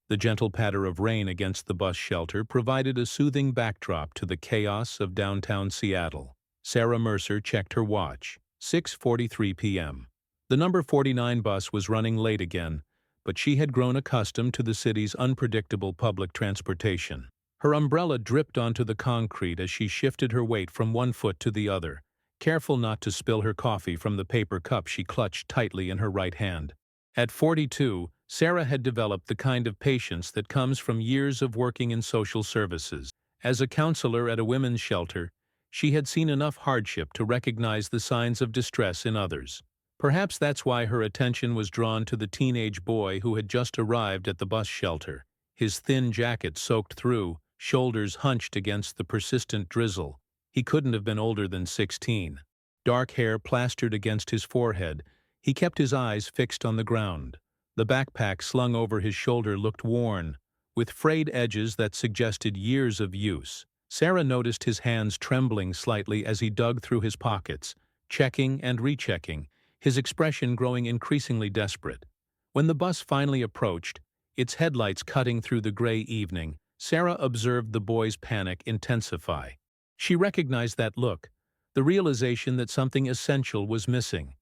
The gentle patter of rain against the bus shelter provided a soothing backdrop to the chaos of downtown Seattle. Sarah Mercer checked her watch. 6:43 p.m. The number 49 bus was running late again, but she had grown accustomed to the city's unpredictable public transportation. Her umbrella dripped onto the concrete as she shifted her weight from one foot to the other, careful not to spill her coffee from the paper cup she clutched tightly in her right hand. At 42, Sarah had developed the kind of patience that comes from years of working in social services. As a counselor at a women's shelter, she had seen enough hardship to recognize the signs of distress in others. Perhaps that's why her attention was drawn to the teenage boy who had just arrived at the bus shelter, his thin jacket soaked through, shoulders hunched against the persistent drizzle. He couldn't have been older than 16. Dark hair plastered against his forehead, he kept his eyes fixed on the ground. The backpack slung over his shoulder looked worn, with frayed edges that suggested years of use. Sarah noticed his hands trembling slightly as he dug through his pockets, checking and rechecking, his expression growing increasingly desperate. When the bus finally approached, its headlights cutting through the gray evening, Sarah observed the boy's panic intensify. She recognized that look, the realization that something essential was missing.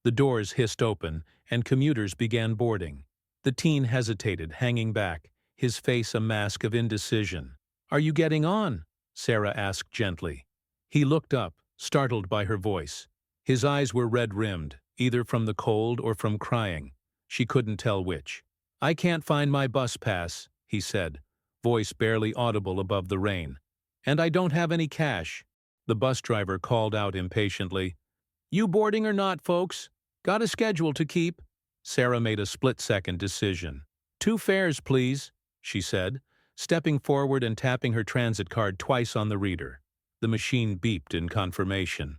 The doors hissed open, and commuters began boarding. The teen hesitated, hanging back, his face a mask of indecision. "Are you getting on?" Sarah asked gently. He looked up, startled by her voice. His eyes were red-rimmed, either from the cold or from crying. She couldn't tell which. "I can't find my bus pass," he said, voice barely audible above the rain. "And I don't have any cash." The bus driver called out impatiently. "You boarding or not, folks? Got a schedule to keep." Sarah made a split-second decision. "2 fares, please," she said, stepping forward and tapping her transit card twice on the reader. The machine beeped in confirmation.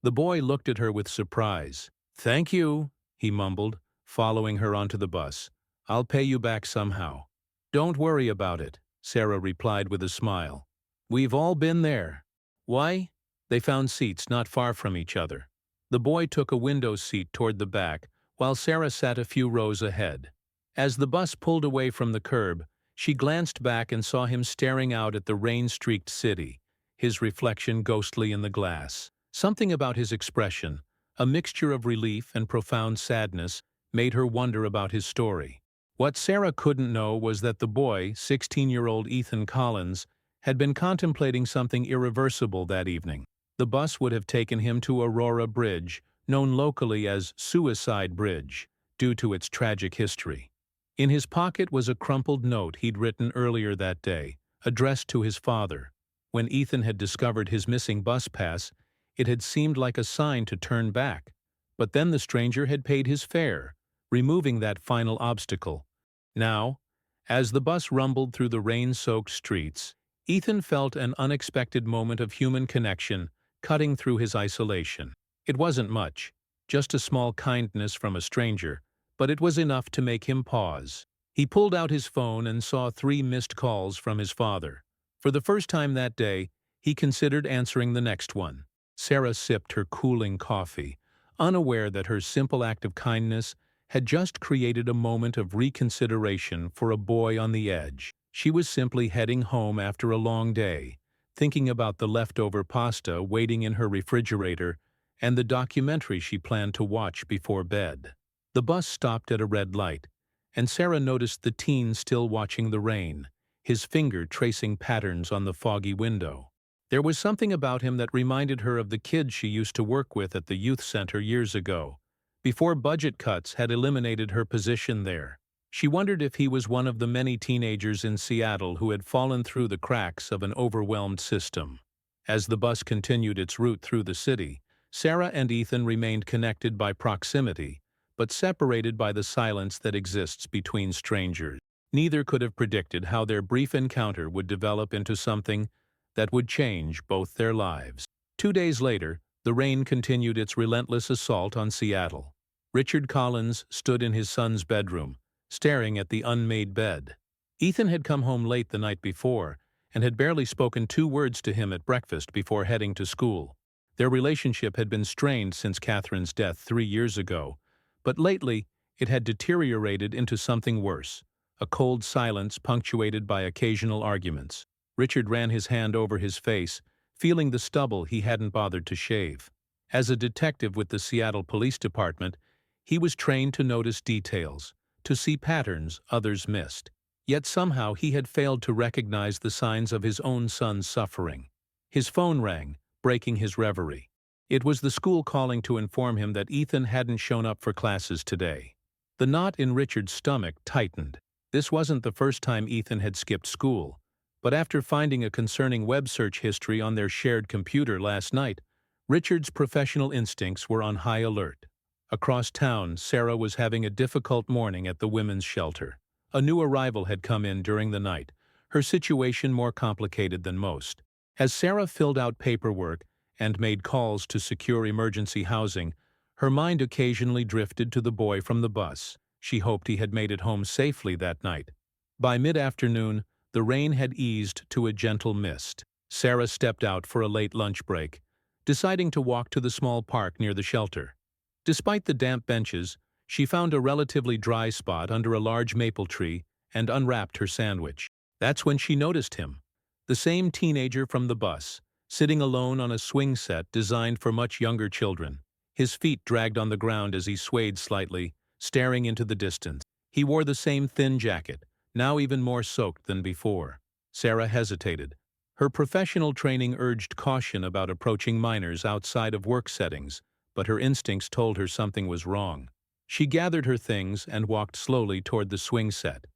The boy looked at her with surprise. "Thank you," he mumbled, following her onto the bus. "I'll pay you back somehow." "Don't worry about it," Sarah replied with a smile. "We've all been there." "Why?" They found seats not far from each other. The boy took a window seat toward the back, while Sarah sat a few rows ahead. As the bus pulled away from the curb, she glanced back and saw him staring out at the rain-streaked city, his reflection ghostly in the glass. Something about his expression, a mixture of relief and profound sadness, made her wonder about his story. What Sarah couldn't know was that the boy, 16-year-old Ethan Collins, had been contemplating something irreversible that evening. The bus would have taken him to Aurora Bridge, known locally as Suicide Bridge, due to its tragic history. In his pocket was a crumpled note he'd written earlier that day, addressed to his father. When Ethan had discovered his missing bus pass, it had seemed like a sign to turn back. But then the stranger had paid his fare, removing that final obstacle. Now, as the bus rumbled through the rain-soaked streets, Ethan felt an unexpected moment of human connection cutting through his isolation. It wasn't much, just a small kindness from a stranger, but it was enough to make him pause. He pulled out his phone and saw 3 missed calls from his father. For the first time that day, he considered answering the next one. Sarah sipped her cooling coffee, unaware that her simple act of kindness had just created a moment of reconsideration for a boy on the edge. She was simply heading home after a long day, thinking about the leftover pasta waiting in her refrigerator and the documentary she planned to watch before bed. The bus stopped at a red light, and Sarah noticed the teen still watching the rain, his finger tracing patterns on the foggy window. There was something about him that reminded her of the kids she used to work with at the youth center years ago, before budget cuts had eliminated her position there. She wondered if he was one of the many teenagers in Seattle who had fallen through the cracks of an overwhelmed system. As the bus continued its route through the city, Sarah and Ethan remained connected by proximity, but separated by the silence that exists between strangers. Neither could have predicted how their brief encounter would develop into something that would change both their lives. 2 days later, the rain continued its relentless assault on Seattle. Richard Collins stood in his son's bedroom, staring at the unmade bed. Ethan had come home late the night before and had barely spoken 2 words to him at breakfast before heading to school. Their relationship had been strained since Catherine's death 3 years ago, but lately it had deteriorated into something worse, a cold silence punctuated by occasional arguments. Richard ran his hand over his face, feeling the stubble he hadn't bothered to shave. As a detective with the Seattle Police Department, he was trained to notice details, to see patterns others missed. Yet somehow he had failed to recognize the signs of his own son's suffering. His phone rang, breaking his reverie. It was the school calling to inform him that Ethan hadn't shown up for classes today. The knot in Richard's stomach tightened. This wasn't the first time Ethan had skipped school, but after finding a concerning web search history on their shared computer last night, Richard's professional instincts were on high alert. Across town, Sarah was having a difficult morning at the women's shelter. A new arrival had come in during the night, her situation more complicated than most. As Sarah filled out paperwork and made calls to secure emergency housing, her mind occasionally drifted to the boy from the bus. She hoped he had made it home safely that night. By mid-afternoon, the rain had eased to a gentle mist. Sarah stepped out for a late lunch break, deciding to walk to the small park near the shelter. Despite the damp benches, she found a relatively dry spot under a large maple tree and unwrapped her sandwich. That's when she noticed him, the same teenager from the bus, sitting alone on a swing set designed for much younger children. His feet dragged on the ground as he swayed slightly, staring into the distance. He wore the same thin jacket, now even more soaked than before. Sarah hesitated. Her professional training urged caution about approaching minors outside of work settings, but her instincts told her something was wrong. She gathered her things and walked slowly toward the swing set.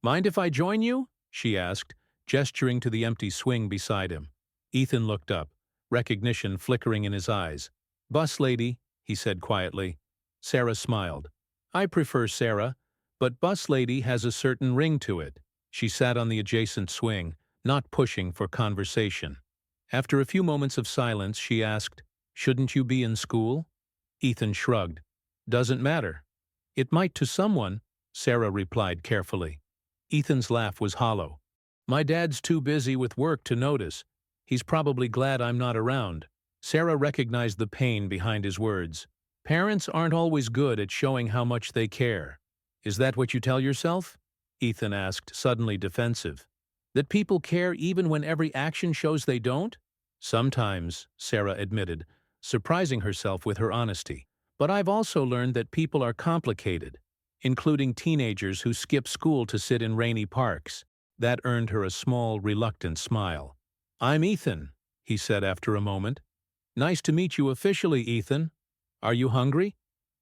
"Mind if I join you?" she asked, gesturing to the empty swing beside him. Ethan looked up, recognition flickering in his eyes. "Bus lady," he said quietly. Sarah smiled. "I prefer Sarah, but bus lady has a certain ring to it." She sat on the adjacent swing, not pushing for conversation. After a few moments of silence, she asked, "Shouldn't you be in school?" Ethan shrugged. "Doesn't matter." "It might to someone," Sarah replied carefully. Ethan's laugh was hollow. "My dad's too busy with work to notice. He's probably glad I'm not around." Sarah recognized the pain behind his words. "Parents aren't always good at showing how much they care." "Is that what you tell yourself?" Ethan asked, suddenly defensive. "That people care even when every action shows they don't?" "Sometimes," Sarah admitted, surprising herself with her honesty. "But I've also learned that people are complicated, including teenagers who skip school to sit in rainy parks." That earned her a small, reluctant smile. "I'm Ethan," he said after a moment. "Nice to meet you officially, Ethan. Are you hungry?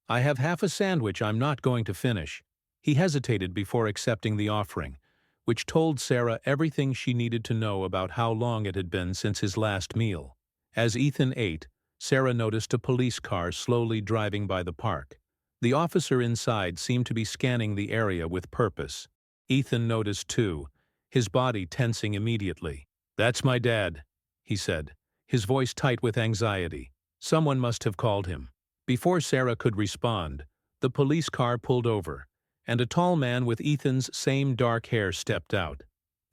I have half a sandwich I'm not going to finish." He hesitated before accepting the offering, which told Sarah everything she needed to know about how long it had been since his last meal. As Ethan ate, Sarah noticed a police car slowly driving by the park. The officer inside seemed to be scanning the area with purpose. Ethan noticed too, his body tensing immediately. "That's my dad," he said, his voice tight with anxiety. Someone must have called him. Before Sarah could respond, the police car pulled over, and a tall man with Ethan's same dark hair stepped out.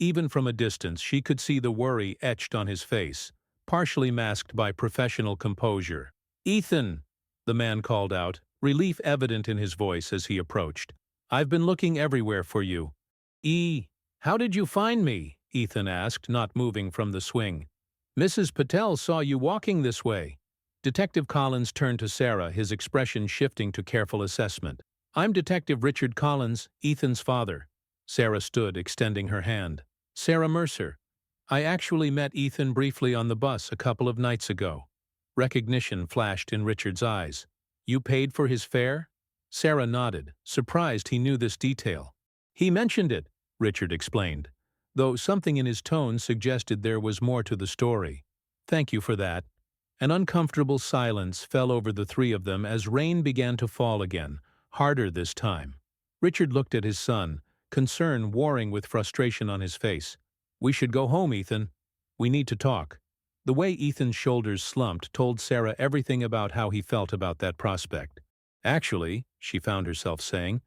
Even from a distance, she could see the worry etched on his face, partially masked by professional composure. "Ethan," the man called out, relief evident in his voice as he approached. "I've been looking everywhere for you." How did you find me?" Ethan asked, not moving from the swing. "Mrs. Patel saw you walking this way." Detective Collins turned to Sarah, his expression shifting to careful assessment. "I'm Detective Richard Collins, Ethan's father." Sarah stood, extending her hand. "Sarah Mercer. I actually met Ethan briefly on the bus a couple of nights ago." Recognition flashed in Richard's eyes. "You paid for his fare?" Sarah nodded, surprised he knew this detail. "He mentioned it," Richard explained, though something in his tone suggested there was more to the story. "Thank you for that." An uncomfortable silence fell over the three of them as rain began to fall again, harder this time. Richard looked at his son, concern warring with frustration on his face. "We should go home, Ethan. We need to talk." The way Ethan's shoulders slumped told Sarah everything about how he felt about that prospect. "Actually," she found herself saying,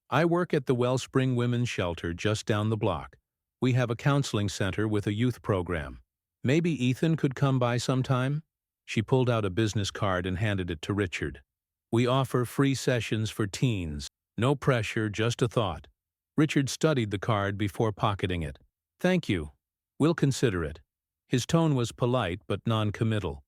"I work at the Wellspring Women's Shelter just down the block. We have a counseling center with a youth program. Maybe Ethan could come by sometime?" She pulled out a business card and handed it to Richard. "We offer free sessions for teens. No pressure, just a thought." Richard studied the card before pocketing it. "Thank you. We'll consider it." His tone was polite but non-committal.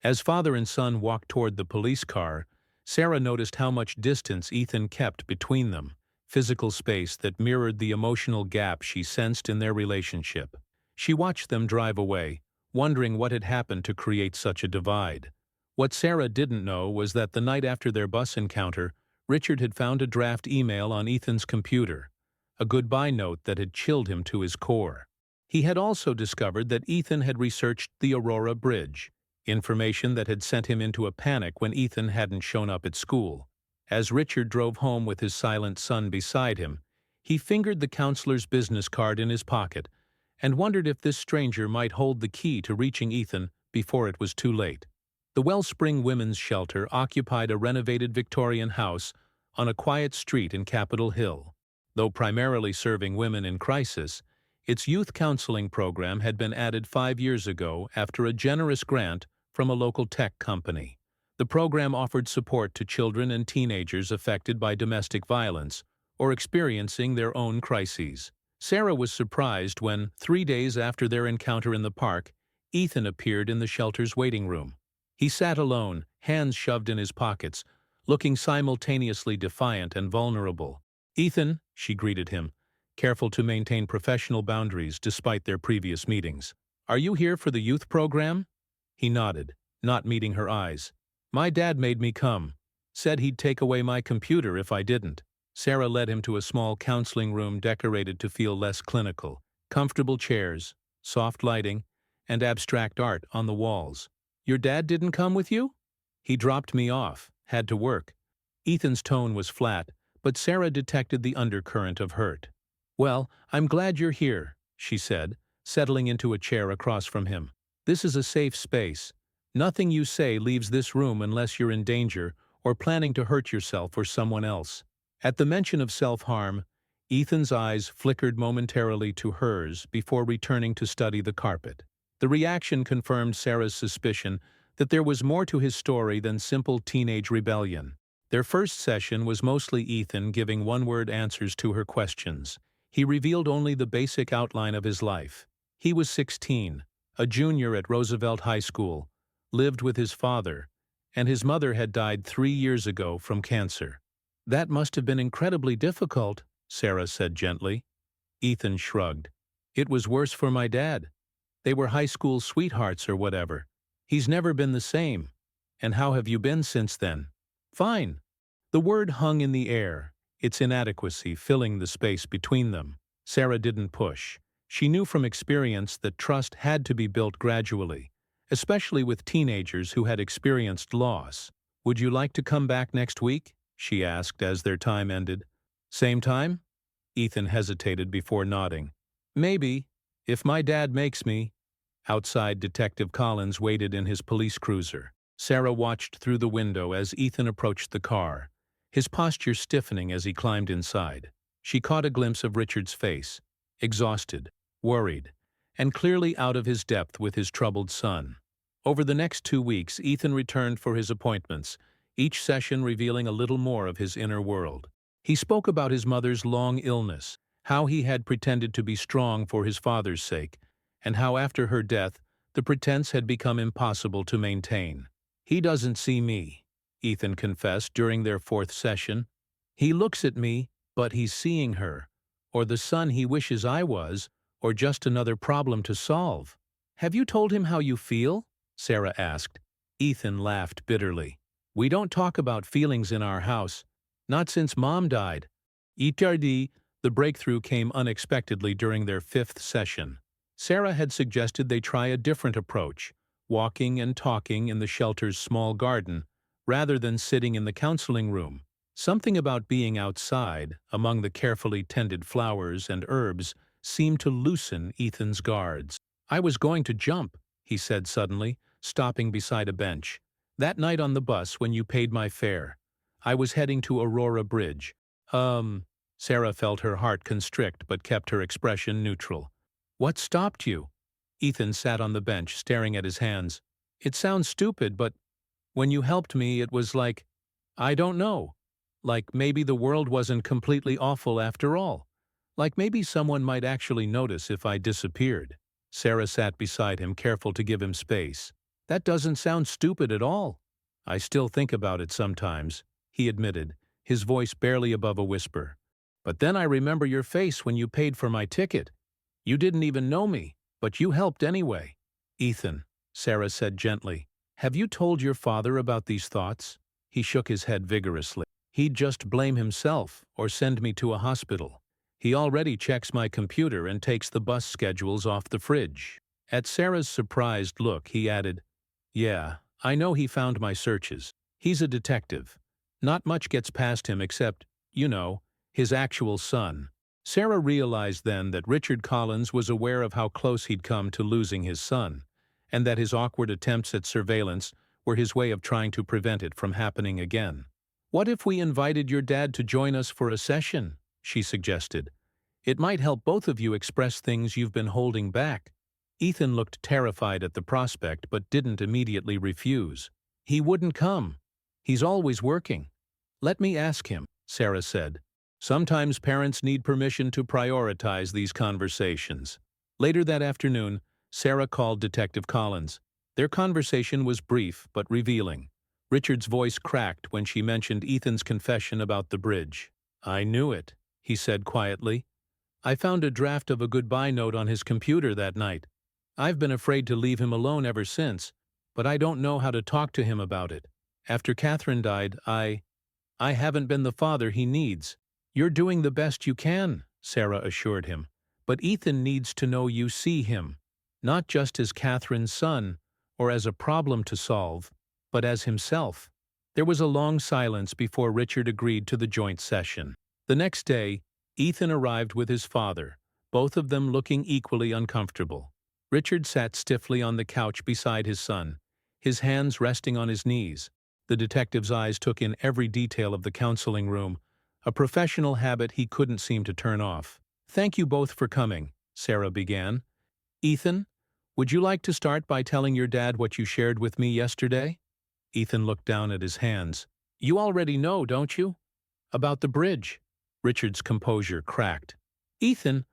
As father and son walked toward the police car, Sarah noticed how much distance Ethan kept between them, physical space that mirrored the emotional gap she sensed in their relationship. She watched them drive away, wondering what had happened to create such a divide. What Sarah didn't know was that the night after their bus encounter, Richard had found a draft email on Ethan's computer, a goodbye note that had chilled him to his core. He had also discovered that Ethan had researched the Aurora Bridge, information that had sent him into a panic when Ethan hadn't shown up at school. As Richard drove home with his silent son beside him, he fingered the counselor's business card in his pocket and wondered if this stranger might hold the key to reaching Ethan before it was too late. The Wellspring Women's Shelter occupied a renovated Victorian house on a quiet street in Capitol Hill. Though primarily serving women in crisis, its youth counseling program had been added 5 years ago after a generous grant from a local tech company. The program offered support to children and teenagers affected by domestic violence or experiencing their own crises. Sarah was surprised when, 3 days after their encounter in the park, Ethan appeared in the shelter's waiting room. He sat alone, hands shoved in his pockets, looking simultaneously defiant and vulnerable. "Ethan," she greeted him, careful to maintain professional boundaries despite their previous meetings. "Are you here for the youth program?" He nodded, not meeting her eyes. "My dad made me come. Said he'd take away my computer if I didn't." Sarah led him to a small counseling room decorated to feel less clinical. Comfortable chairs, soft lighting, and abstract art on the walls. "Your dad didn't come with you?" "He dropped me off. Had to work." Ethan's tone was flat, but Sarah detected the undercurrent of hurt. "Well, I'm glad you're here," she said, settling into a chair across from him. "This is a safe space. Nothing you say leaves this room unless you're in danger or planning to hurt yourself or someone else." At the mention of self-harm, Ethan's eyes flickered momentarily to hers before returning to study the carpet. The reaction confirmed Sarah's suspicion that there was more to his story than simple teenage rebellion. Their first session was mostly Ethan giving one-word answers to her questions. He revealed only the basic outline of his life. He was 16, a junior at Roosevelt High School, lived with his father, and his mother had died 3 years ago from cancer. "That must have been incredibly difficult," Sarah said gently. Ethan shrugged. "It was worse for my dad. They were high school sweethearts or whatever. He's never been the same. And how have you been since then?" "Fine." The word hung in the air, its inadequacy filling the space between them. Sarah didn't push. She knew from experience that trust had to be built gradually, especially with teenagers who had experienced loss. "Would you like to come back next week?" she asked as their time ended. "Same time?" Ethan hesitated before nodding. "Maybe, if my dad makes me." Outside, Detective Collins waited in his police cruiser. Sarah watched through the window as Ethan approached the car, his posture stiffening as he climbed inside. She caught a glimpse of Richard's face, exhausted, worried, and clearly out of his depth with his troubled son. Over the next 2 weeks, Ethan returned for his appointments, each session revealing a little more of his inner world. He spoke about his mother's long illness, how he had pretended to be strong for his father's sake, and how after her death, the pretense had become impossible to maintain. "He doesn't see me," Ethan confessed during their 4th session. "He looks at me, but he's seeing her, or the son he wishes I was, or just another problem to solve." "Have you told him how you feel?" Sarah asked. Ethan laughed bitterly. "We don't talk about feelings in our house. Not since Mom died." The breakthrough came unexpectedly during their 5th session. Sarah had suggested they try a different approach, walking and talking in the shelter's small garden, rather than sitting in the counseling room. Something about being outside, among the carefully tended flowers and herbs, seemed to loosen Ethan's guards. "I was going to jump," he said suddenly, stopping beside a bench. "That night on the bus when you paid my fare. I was heading to Aurora Bridge." Sarah felt her heart constrict but kept her expression neutral. "What stopped you?" Ethan sat on the bench, staring at his hands. "It sounds stupid, but when you helped me, it was like, I don't know, like maybe the world wasn't completely awful after all. Like maybe someone might actually notice if I disappeared. Sarah sat beside him, careful to give him space. That doesn't sound stupid at all. I still think about it sometimes, he admitted, his voice barely above a whisper. But then I remember your face when you paid for my ticket. You didn't even know me, but you helped anyway. Ethan, Sarah said gently, have you told your father about these thoughts? He shook his head vigorously. He'd just blame himself or send me to a hospital. He already checks my computer and takes the bus schedules off the fridge. At Sarah's surprised look, he added, yeah, I know he found my searches. He's a detective. Not much gets past him except, you know, his actual son. Sarah realized then that Richard Collins was aware of how close he'd come to losing his son, and that his awkward attempts at surveillance were his way of trying to prevent it from happening again. What if we invited your dad to join us for a session? She suggested. It might help both of you express things you've been holding back. Ethan looked terrified at the prospect but didn't immediately refuse. He wouldn't come. He's always working. Let me ask him, Sarah said. Sometimes parents need permission to prioritize these conversations. Later that afternoon, Sarah called Detective Collins. Their conversation was brief but revealing. Richard's voice cracked when she mentioned Ethan's confession about the bridge. I knew it, he said quietly. I found a draft of a goodbye note on his computer that night. I've been afraid to leave him alone ever since, but I don't know how to talk to him about it. After Catherine died, I haven't been the father he needs. You're doing the best you can, Sarah assured him. But Ethan needs to know you see him, not just as Catherine's son or as a problem to solve, but as himself. There was a long silence before Richard agreed to the joint session. The next day, Ethan arrived with his father, both of them looking equally uncomfortable. Richard sat stiffly on the couch beside his son, his hands resting on his knees. The detective's eyes took in every detail of the counseling room, a professional habit he couldn't seem to turn off. Thank you both for coming, Sarah began. Ethan, would you like to start by telling your dad what you shared with me yesterday? Ethan looked down at his hands. You already know, don't you? About the bridge. Richard's composure cracked. Ethan,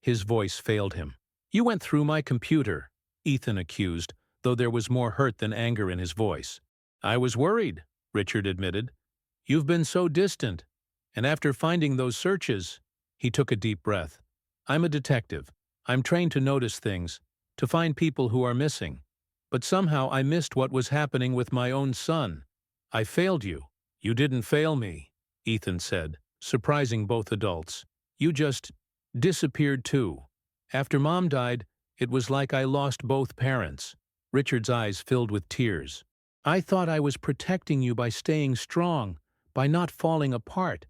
His voice failed him. You went through my computer, Ethan accused, though there was more hurt than anger in his voice. I was worried, Richard admitted. You've been so distant, and after finding those searches, he took a deep breath. I'm a detective. I'm trained to notice things, to find people who are missing. But somehow I missed what was happening with my own son. I failed you. You didn't fail me, Ethan said, surprising both adults. You just disappeared too. After Mom died, it was like I lost both parents. Richard's eyes filled with tears. I thought I was protecting you by staying strong, by not falling apart.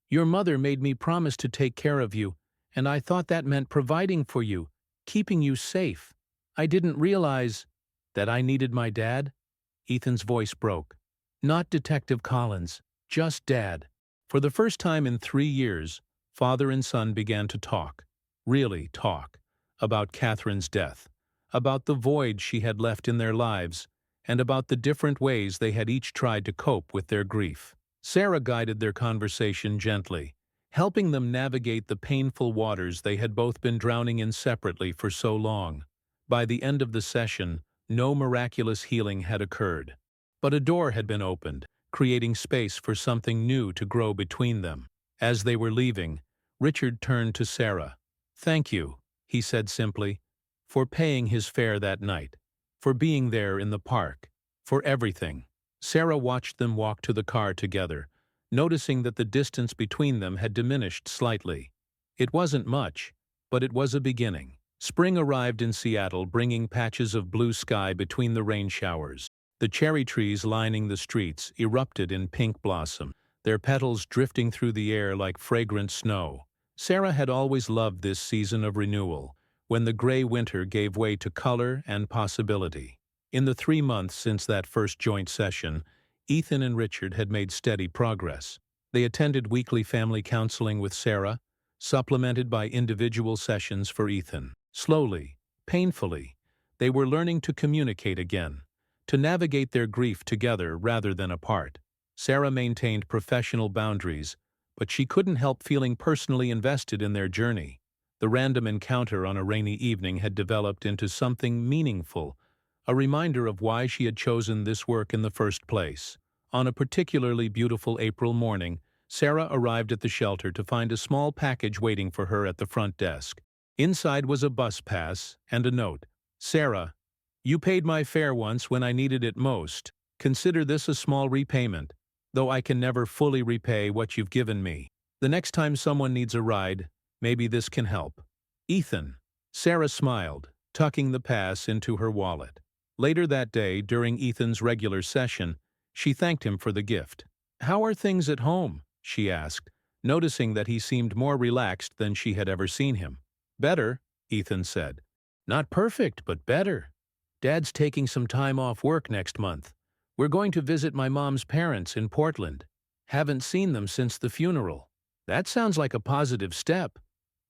Your mother made me promise to take care of you, and I thought that meant providing for you, keeping you safe. I didn't realize that I needed my dad. Ethan's voice broke. Not Detective Collins, just Dad. For the first time in 3 years, father and son began to talk, really talk, about Catherine's death, about the void she had left in their lives, and about the different ways they had each tried to cope with their grief. Sarah guided their conversation gently, helping them navigate the painful waters they had both been drowning in separately for so long. By the end of the session, no miraculous healing had occurred. But a door had been opened, creating space for something new to grow between them. As they were leaving, Richard turned to Sarah. Thank you, he said simply, for paying his fare that night, for being there in the park, for everything. Sarah watched them walk to the car together, noticing that the distance between them had diminished slightly. It wasn't much, but it was a beginning. Spring arrived in Seattle, bringing patches of blue sky between the rain showers. The cherry trees lining the streets erupted in pink blossom, their petals drifting through the air like fragrant snow. Sarah had always loved this season of renewal, when the gray winter gave way to color and possibility. In the 3 months since that first joint session, Ethan and Richard had made steady progress. They attended weekly family counseling with Sarah, supplemented by individual sessions for Ethan. Slowly, painfully, they were learning to communicate again, to navigate their grief together rather than apart. Sarah maintained professional boundaries, but she couldn't help feeling personally invested in their journey. The random encounter on a rainy evening had developed into something meaningful, a reminder of why she had chosen this work in the first place. On a particularly beautiful April morning, Sarah arrived at the shelter to find a small package waiting for her at the front desk. Inside was a bus pass and a note. "Sarah, you paid my fare once when I needed it most. Consider this a small repayment, though I can never fully repay what you've given me. The next time someone needs a ride, maybe this can help. Ethan." Sarah smiled, tucking the pass into her wallet. Later that day, during Ethan's regular session, she thanked him for the gift. "How are things at home?" she asked, noticing that he seemed more relaxed than she had ever seen him. "Better," Ethan said. "Not perfect, but better. Dad's taking some time off work next month. We're going to visit my mom's parents in Portland. Haven't seen them since the funeral." "That sounds like a positive step."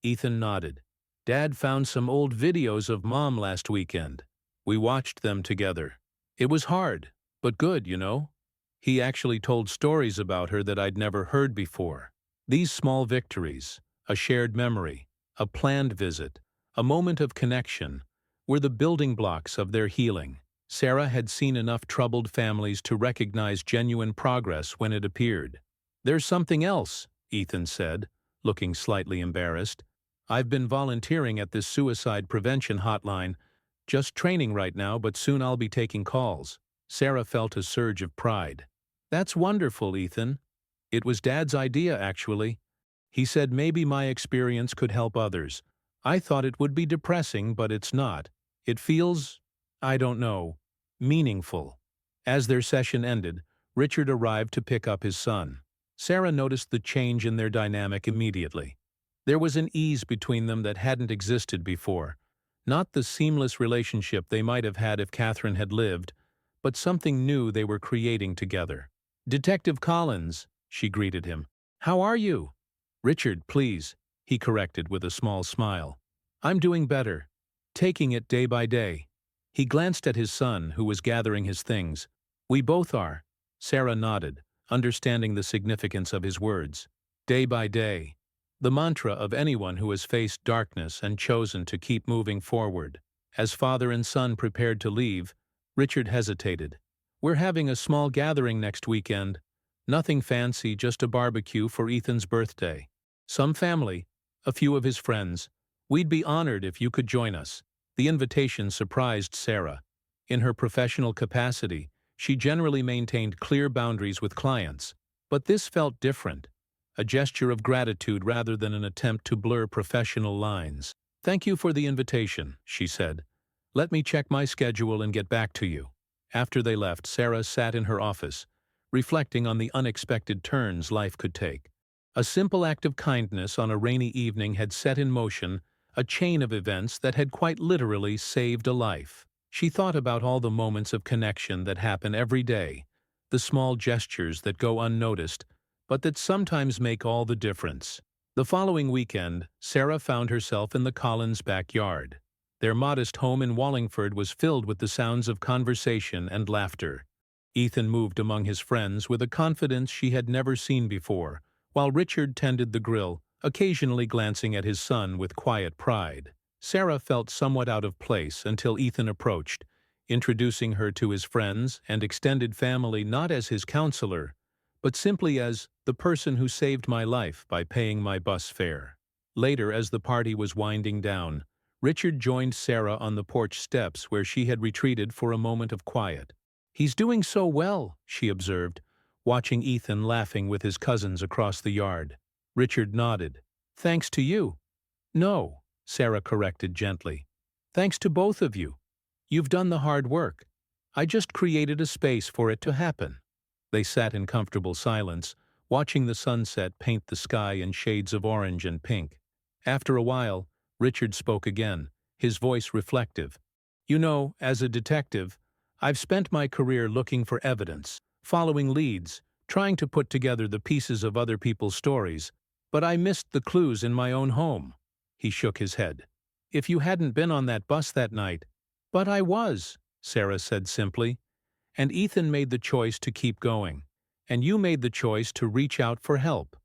Ethan nodded. "Dad found some old videos of Mom last weekend. We watched them together. It was hard, but good, you know. He actually told stories about her that I'd never heard before." These small victories, a shared memory, a planned visit, a moment of connection, were the building blocks of their healing. Sarah had seen enough troubled families to recognize genuine progress when it appeared. "There's something else," Ethan said, looking slightly embarrassed. "I've been volunteering at this suicide prevention hotline. Just training right now, but soon I'll be taking calls." Sarah felt a surge of pride. "That's wonderful, Ethan. It was Dad's idea, actually. He said maybe my experience could help others. I thought it would be depressing, but it's not. It feels, I don't know, meaningful." As their session ended, Richard arrived to pick up his son. Sarah noticed the change in their dynamic immediately. There was an ease between them that hadn't existed before. Not the seamless relationship they might have had if Catherine had lived, but something new they were creating together. "Detective Collins," she greeted him. "How are you?" "Richard, please," he corrected with a small smile. "I'm doing better. Taking it day by day." He glanced at his son, who was gathering his things. "We both are." Sarah nodded, understanding the significance of his words. Day by day. The mantra of anyone who has faced darkness and chosen to keep moving forward. As father and son prepared to leave, Richard hesitated. "We're having a small gathering next weekend. Nothing fancy, just a barbecue for Ethan's birthday. Some family, a few of his friends. We'd be honored if you could join us." The invitation surprised Sarah. In her professional capacity, she generally maintained clear boundaries with clients. But this felt different. A gesture of gratitude rather than an attempt to blur professional lines. "Thank you for the invitation," she said. "Let me check my schedule and get back to you." After they left, Sarah sat in her office, reflecting on the unexpected turns life could take. A simple act of kindness on a rainy evening had set in motion a chain of events that had quite literally saved a life. She thought about all the moments of connection that happen every day, the small gestures that go unnoticed, but that sometimes make all the difference. The following weekend, Sarah found herself in the Collins' backyard. Their modest home in Wallingford was filled with the sounds of conversation and laughter. Ethan moved among his friends with a confidence she had never seen before, while Richard tended the grill, occasionally glancing at his son with quiet pride. Sarah felt somewhat out of place until Ethan approached, introducing her to his friends and extended family not as his counselor, but simply as the person who saved my life by paying my bus fare. Later, as the party was winding down, Richard joined Sarah on the porch steps where she had retreated for a moment of quiet. "He's doing so well," she observed, watching Ethan laughing with his cousins across the yard. Richard nodded. "Thanks to you." "No," Sarah corrected gently. "Thanks to both of you. You've done the hard work. I just created a space for it to happen." They sat in comfortable silence, watching the sunset paint the sky in shades of orange and pink. After a while, Richard spoke again, his voice reflective. "You know, as a detective, I've spent my career looking for evidence, following leads, trying to put together the pieces of other people's stories, but I missed the clues in my own home." He shook his head. "If you hadn't been on that bus that night—" "But I was," Sarah said simply. "And Ethan made the choice to keep going. And you made the choice to reach out for help.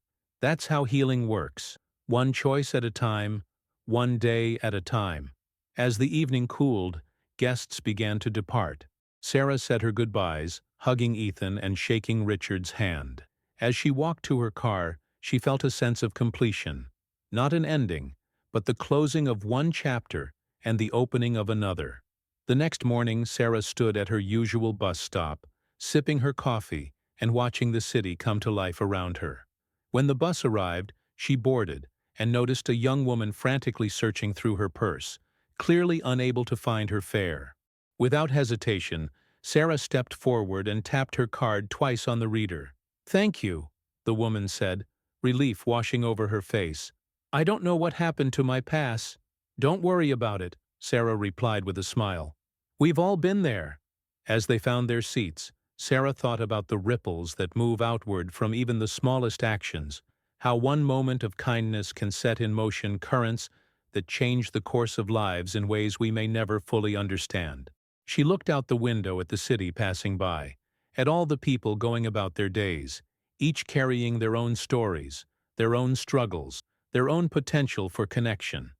That's how healing works. One choice at a time, one day at a time. As the evening cooled, guests began to depart. Sarah said her goodbyes, hugging Ethan and shaking Richard's hand. As she walked to her car, she felt a sense of completion. Not an ending, but the closing of one chapter and the opening of another. The next morning, Sarah stood at her usual bus stop, sipping her coffee and watching the city come to life around her. When the bus arrived, she boarded and noticed a young woman frantically searching through her purse, clearly unable to find her fare. Without hesitation, Sarah stepped forward and tapped her card twice on the reader. "Thank you," the woman said, relief washing over her face. "I don't know what happened to my pass." "Don't worry about it," Sarah replied with a smile. "We've all been there." As they found their seats, Sarah thought about the ripples that move outward from even the smallest actions, how one moment of kindness can set in motion currents that change the course of lives in ways we may never fully understand. She looked out the window at the city passing by, at all the people going about their days, each carrying their own stories, their own struggles, their own potential for connection.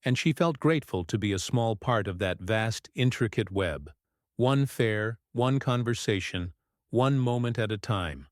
And she felt grateful to be a small part of that vast, intricate web. One fare, one conversation, one moment at a time.